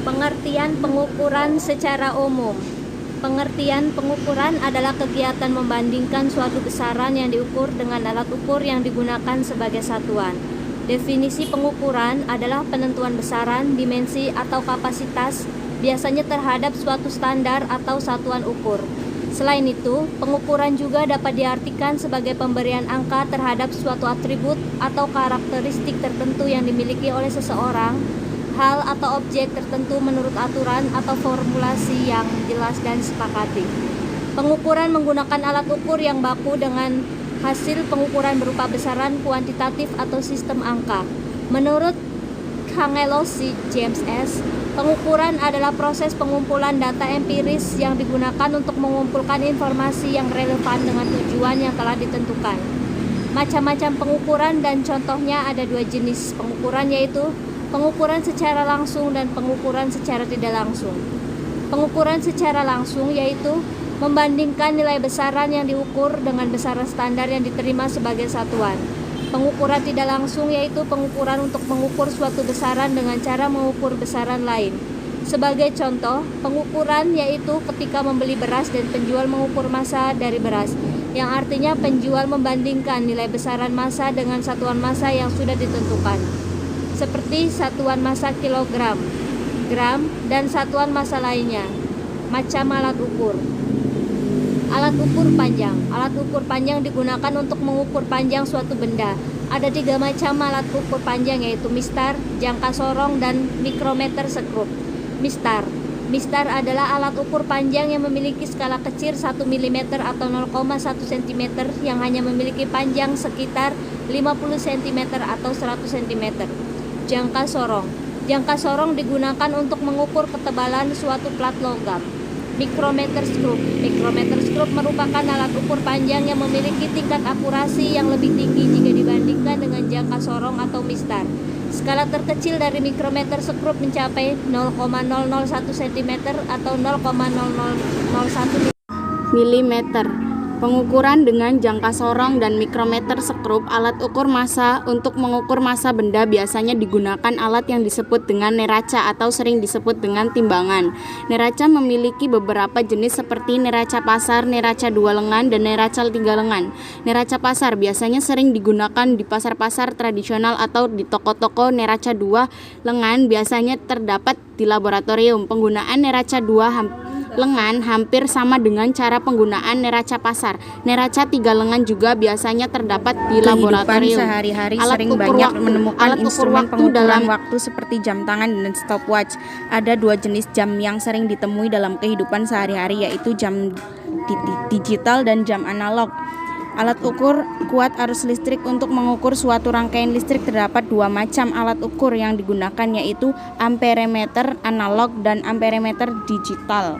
Pengertian pengukuran secara umum. Pengertian pengukuran adalah kegiatan membandingkan suatu besaran yang diukur dengan alat ukur yang digunakan sebagai satuan. Definisi pengukuran adalah penentuan besaran, dimensi, atau kapasitas, biasanya terhadap suatu standar atau satuan ukur. Selain itu, pengukuran juga dapat diartikan sebagai pemberian angka terhadap suatu atribut atau karakteristik tertentu yang dimiliki oleh seseorang, hal atau objek tertentu menurut aturan atau formulasi yang jelas dan disepakati. Pengukuran menggunakan alat ukur yang baku dengan hasil pengukuran berupa besaran kuantitatif atau sistem angka. Menurut Cangelos James S., pengukuran adalah proses pengumpulan data empiris yang digunakan untuk mengumpulkan informasi yang relevan dengan tujuan yang telah ditentukan. Macam-macam pengukuran dan contohnya ada dua jenis pengukuran, yaitu pengukuran secara langsung dan pengukuran secara tidak langsung. Pengukuran secara langsung yaitu membandingkan nilai besaran yang diukur dengan besaran standar yang diterima sebagai satuan. Pengukuran tidak langsung yaitu pengukuran untuk mengukur suatu besaran dengan cara mengukur besaran lain. Sebagai contoh, pengukuran yaitu ketika membeli beras dan penjual mengukur massa dari beras, yang artinya penjual membandingkan nilai besaran massa dengan satuan massa yang sudah ditentukan, seperti satuan massa kilogram, gram, dan satuan massa lainnya. Macam alat ukur. Alat ukur panjang. Alat ukur panjang digunakan untuk mengukur panjang suatu benda. Ada 3 macam alat ukur panjang, yaitu mistar, jangka sorong, dan mikrometer skrup. Mistar. Mistar adalah alat ukur panjang yang memiliki skala kecil 1 mm atau 0,1 cm yang hanya memiliki panjang sekitar 50 cm atau 100 cm. Jangka sorong. Jangka sorong digunakan untuk mengukur ketebalan suatu plat logam. Mikrometer skrup. Mikrometer skrup merupakan alat ukur panjang yang memiliki tingkat akurasi yang lebih tinggi jika dibandingkan dengan jangka sorong atau mistar. Skala terkecil dari mikrometer skrup mencapai 0,001 cm atau 0,0001 mm. Pengukuran dengan jangka sorong dan mikrometer skrup. Alat ukur massa. Untuk mengukur massa benda biasanya digunakan alat yang disebut dengan neraca atau sering disebut dengan timbangan. Neraca memiliki beberapa jenis seperti neraca pasar, neraca 2 lengan, dan neraca 3 lengan. Neraca pasar biasanya sering digunakan di pasar-pasar tradisional atau di toko-toko. Neraca 2 lengan biasanya terdapat di laboratorium. Penggunaan neraca 2 lengan hampir sama dengan cara penggunaan neraca pasar. Neraca 3 lengan juga biasanya terdapat di laboratorium. Sehari-hari sering banyak menemukan instrumen pengukuran waktu seperti jam tangan dan stopwatch. Ada 2 jenis jam yang sering ditemui dalam kehidupan sehari-hari, yaitu jam digital dan jam analog. Alat ukur kuat arus listrik. Untuk mengukur suatu rangkaian listrik terdapat 2 macam alat ukur yang digunakan, yaitu amperemeter analog dan amperemeter digital.